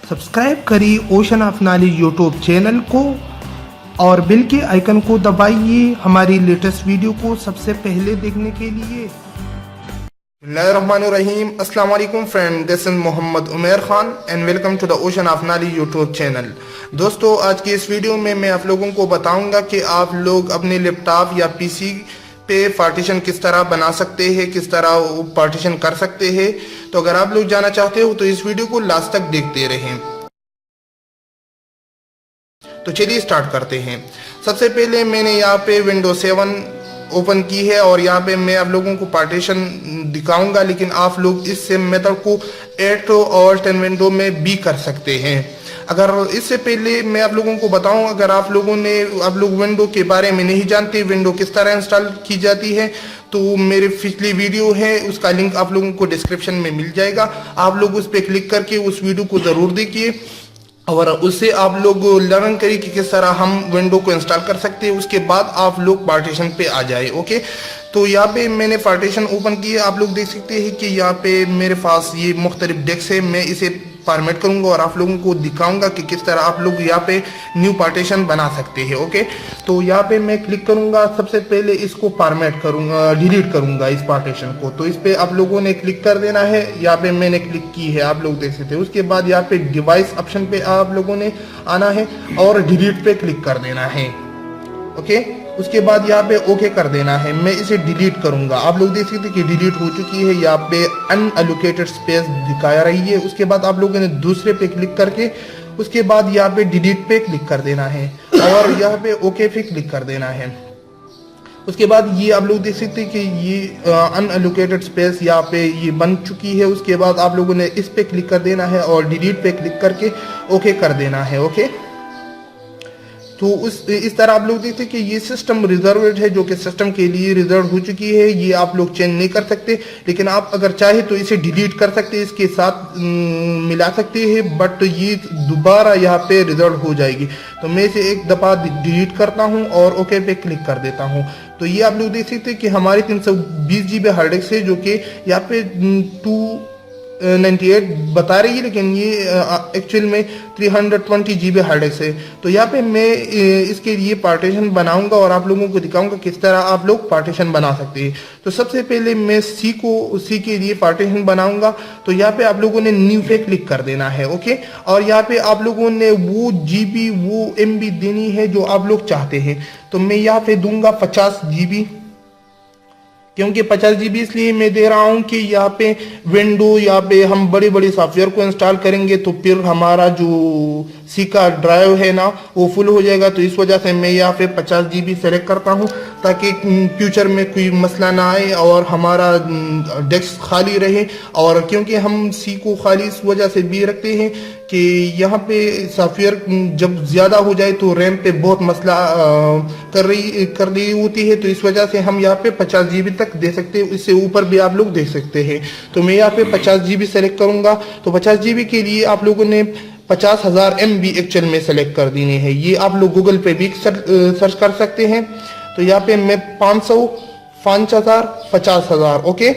Subscribe करिए ocean of knowledge YouTube channel को और बेल के आइकन को दबाइए हमारी लेटेस्ट वीडियो को सबसे पहले देखने के लिए। बिस्मिल्लाहिर्रहमानिर्रहीम। अस्सलाम वालेकुम friend, this is Mohammad Umar Khan and welcome to the ocean of knowledge YouTube channel. दोस्तों, आज की इस वीडियो में मैं आप लोगों को बताऊंगा कि आप लोग अपने लैपटॉप या पीसी पे पार्टीशन किस तरह बना सकते हैं, किस तरह पार्टीशन कर सकते हैं। तो अगर आप लोग जाना चाहते हो तो इस वीडियो को लास्ट तक देखते रहें। तो चलिए स्टार्ट करते हैं। सबसे पहले मैंने यहाँ पे विंडोज 7 ओपन की है और यहाँ पे मैं आप लोगों को पार्टीशन दिखाऊंगा, लेकिन आप लोग इस सेम मेथड को 8 और 10 विंडो में भी कर सकते हैं। अगर इससे पहले मैं आप लोगों को बताऊं, अगर आप लोग विंडो के बारे में नहीं जानते, विंडो किस तरह इंस्टॉल की जाती है, तो मेरी पिछली वीडियो है उसका लिंक आप लोगों को डिस्क्रिप्शन में मिल जाएगा। आप लोग उस पर क्लिक करके उस वीडियो को ज़रूर देखिए और उससे आप लोग लर्न करिए कि किस तरह हम विंडो को इंस्टॉल कर सकते हैं। उसके बाद आप लोग पार्टीशन पे आ जाए। ओके, तो यहाँ पे मैंने पार्टीशन ओपन की है। आप लोग देख सकते हैं कि यहाँ पे मेरे पास ये मुख्तलिफ डेस्क है। मैं इसे फॉर्मेट करूंगा और आप लोगों को दिखाऊंगा कि किस तरह आप लोग यहाँ पे न्यू पार्टीशन बना सकते हैं। ओके, तो यहाँ पे मैं क्लिक करूंगा। सबसे पहले इसको फॉर्मेट करूंगा, डिलीट करूंगा इस पार्टीशन को। तो इस पे आप लोगों ने क्लिक कर देना है। यहाँ पे मैंने क्लिक की है, आप लोग देख सकते हैं। उसके बाद यहाँ पे डिवाइस ऑप्शन पे आप लोगों ने आना है और डिलीट पे क्लिक कर देना है। ओके, उसके बाद यहाँ पे ओके कर देना है। मैं इसे डिलीट करूंगा। आप लोग देख सकते हैं कि डिलीट हो चुकी है। यहाँ पे अनएलोकेटेड स्पेस दिखा रही है। उसके बाद आप लोगों ने दूसरे पे क्लिक करके उसके बाद यहाँ पे डिलीट पे क्लिक कर देना है और यहाँ पे ओके पे क्लिक कर देना है। उसके बाद ये आप लोग देख सकते हैं कि ये अनएलोकेटेड स्पेस यहाँ पे ये बन चुकी है। उसके बाद आप लोगों ने इस पे क्लिक कर देना है और डिलीट पे क्लिक करके ओके कर देना है। ओके, तो इस तरह आप लोग देखते हैं कि ये सिस्टम रिजर्वेड है, जो कि सिस्टम के लिए रिजर्व हो चुकी है। ये आप लोग चेंज नहीं कर सकते, लेकिन आप अगर चाहे तो इसे डिलीट कर सकते हैं, इसके साथ मिला सकते हैं, बट ये दोबारा यहाँ पे रिजर्व हो जाएगी। तो मैं इसे एक दफ़ा डिलीट करता हूँ और ओके पे क्लिक कर देता हूँ। तो ये आप लोग देख सकते हैं कि हमारी 320 GB हार्ड डिस्क है, जो कि यहाँ पे 298 बता रही है, लेकिन ये एक्चुअल में 320 GB हार्ड डिस्क है। तो यहाँ पे मैं इसके लिए पार्टीशन बनाऊंगा और आप लोगों को दिखाऊंगा किस तरह आप लोग पार्टीशन बना सकते हैं। तो सबसे पहले मैं सी के लिए पार्टीशन बनाऊंगा। तो यहाँ पे आप लोगों ने न्यू पे क्लिक कर देना है। ओके, और यहाँ पे आप लोगों ने वो GB वो MB देनी है जो आप लोग चाहते हैं। तो मैं यहाँ पे दूंगा 50 GB, क्योंकि 50 GB इसलिए मैं दे रहा हूं कि यहाँ पे यहाँ पे हम बड़े बड़े सॉफ्टवेयर को इंस्टॉल करेंगे तो फिर हमारा जो सी का ड्राइव है ना वो फुल हो जाएगा। तो इस वजह से मैं यहाँ पे 50 GB सेलेक्ट करता हूँ, ताकि फ्यूचर में कोई मसला ना आए और हमारा डेस्क खाली रहे। और क्योंकि हम सी को खाली इस वजह से भी रखते हैं कि यहाँ पे सॉफ्टवेयर जब ज़्यादा हो जाए तो रैम पे बहुत मसला कर रही होती है। तो इस वजह से हम यहाँ पे 50 GB तक दे सकते हैं, इससे ऊपर भी आप लोग दे सकते हैं। तो मैं यहाँ पे 50 GB सेलेक्ट करूँगा। तो 50 GB के लिए आप लोगों ने 50,000 MB एक्चुअल में सेलेक्ट कर देने हैं। ये आप लोग गूगल पे भी सर्च कर सकते हैं। तो यहाँ पे मैं 500, 5,000, 50,000 ओके।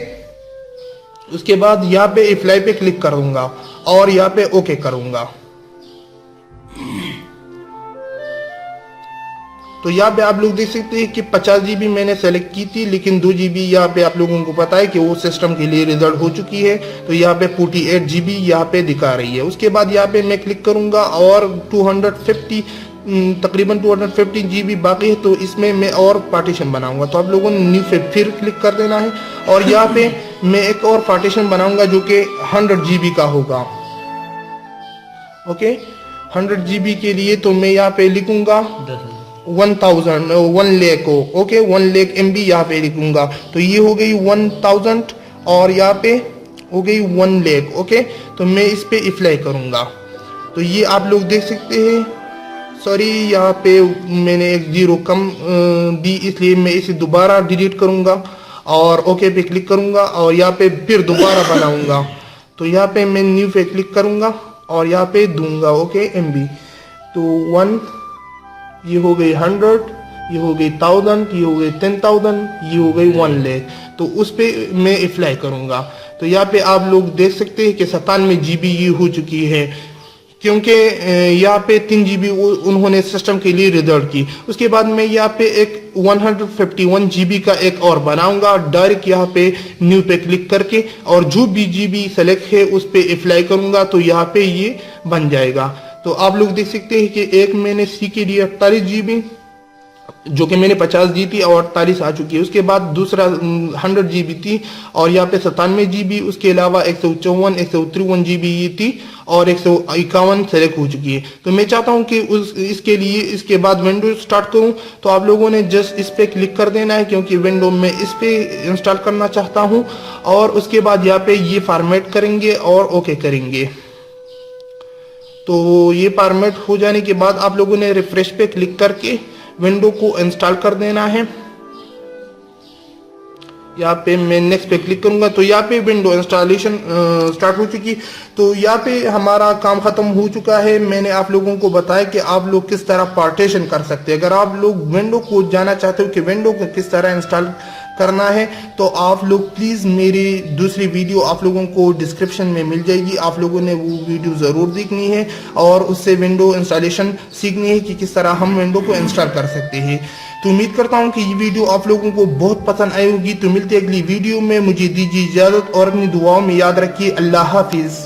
उसके बाद यहाँ पे अप्लाई पे क्लिक करूंगा और यहाँ पे ओके करूंगा। तो यहाँ पे आप लोग देख सकते हैं कि 50 GB मैंने सेलेक्ट की थी, लेकिन 2 GB यहाँ पे आप लोगों को पता है कि वो सिस्टम के लिए रिजर्व हो चुकी है। तो यहाँ पे 48 GB यहाँ पे दिखा रही है। उसके बाद यहाँ पे मैं क्लिक करूंगा और 250 तकरीबन 250 GB बाकी है। तो इसमें मैं और पार्टीशन बनाऊंगा। तो आप लोगों ने न्यू पे फिर क्लिक कर देना है और यहाँ पे मैं एक और पार्टीशन बनाऊंगा जो कि 100 GB का होगा। ओके, 100 GB के लिए तो मैं यहाँ पे लिखूंगा 1 लाख को। ओके, 1 लाख MB यहाँ पे लिखूंगा। तो ये हो गई 1000 और यहाँ पे हो गई 1 लाख। ओके, तो मैं इस पे अप्लाई करूंगा। तो ये आप लोग देख सकते हैं। सॉरी, यहाँ पे मैंने एक 0 कम दी, इसलिए मैं इसे दोबारा डिलीट करूंगा और ओके पे क्लिक करूंगा और यहाँ पे फिर दोबारा बनाऊंगा। तो यहाँ पे मैं न्यू पे क्लिक करूंगा और यहाँ पे दूंगा ओके MB। तो 1, ये हो गई 100, ये हो गई 1000, ये हो गई 10,000, ये हो गई 1 लाख। तो उस पे मैं अप्लाई करूंगा। तो यहाँ पे आप लोग देख सकते हैं कि 97 GB ये हो चुकी है। क्योंकि यहाँ पे 3 GB उन्होंने सिस्टम के लिए रिजर्व की। उसके बाद मैं यहाँ पे एक 151 GB का एक और बनाऊंगा, डायरेक्ट यहाँ पे न्यू पे क्लिक करके और जो भी GB सेलेक्ट है उस पे अप्लाई करूंगा तो यहाँ पे ये बन जाएगा। तो आप लोग देख सकते हैं कि एक मैंने सी के लिए 48 GB जो कि मैंने 50 दी थी और 48 आ चुकी है। उसके बाद दूसरा 100 GB थी और यहाँ पे 97 GB, उसके अलावा 154 153 GB ये थी और 151 सेलेक्ट हो चुकी है। तो मैं चाहता हूँ कि इसके लिए इसके बाद विंडो स्टार्ट करूँ तो आप लोगों ने जस्ट इस पे क्लिक कर देना है, क्योंकि विंडो में इस पे इंस्टॉल करना चाहता हूँ। और उसके बाद यहाँ पे ये फॉर्मेट करेंगे और ओके करेंगे। तो ये फॉर्मेट हो जाने के बाद आप लोगों ने रिफ्रेश पे क्लिक करके विंडो को इंस्टॉल कर देना है। यहाँ पे मैं नेक्स्ट पे क्लिक करूंगा तो यहाँ पे विंडो इंस्टॉलेशन स्टार्ट हो चुकी। तो यहाँ पे हमारा काम खत्म हो चुका है। मैंने आप लोगों को बताया कि आप लोग किस तरह पार्टीशन कर सकते हैं। अगर आप लोग विंडो को जानना चाहते हो कि विंडो को किस तरह इंस्टॉल करना है तो आप लोग प्लीज मेरी दूसरी वीडियो आप लोगों को डिस्क्रिप्शन में मिल जाएगी, आप लोगों ने वो वीडियो जरूर देखनी है और उससे विंडो इंस्टॉलेशन सीखनी है कि किस तरह हम विंडो को इंस्टॉल कर सकते हैं। तो उम्मीद करता हूं कि ये वीडियो आप लोगों को बहुत पसंद आई होगी। तो मिलते अगली वीडियो में, मुझे दीजिए इजाजत और अपनी दुआओं में याद रखिए। अल्लाह हाफिज।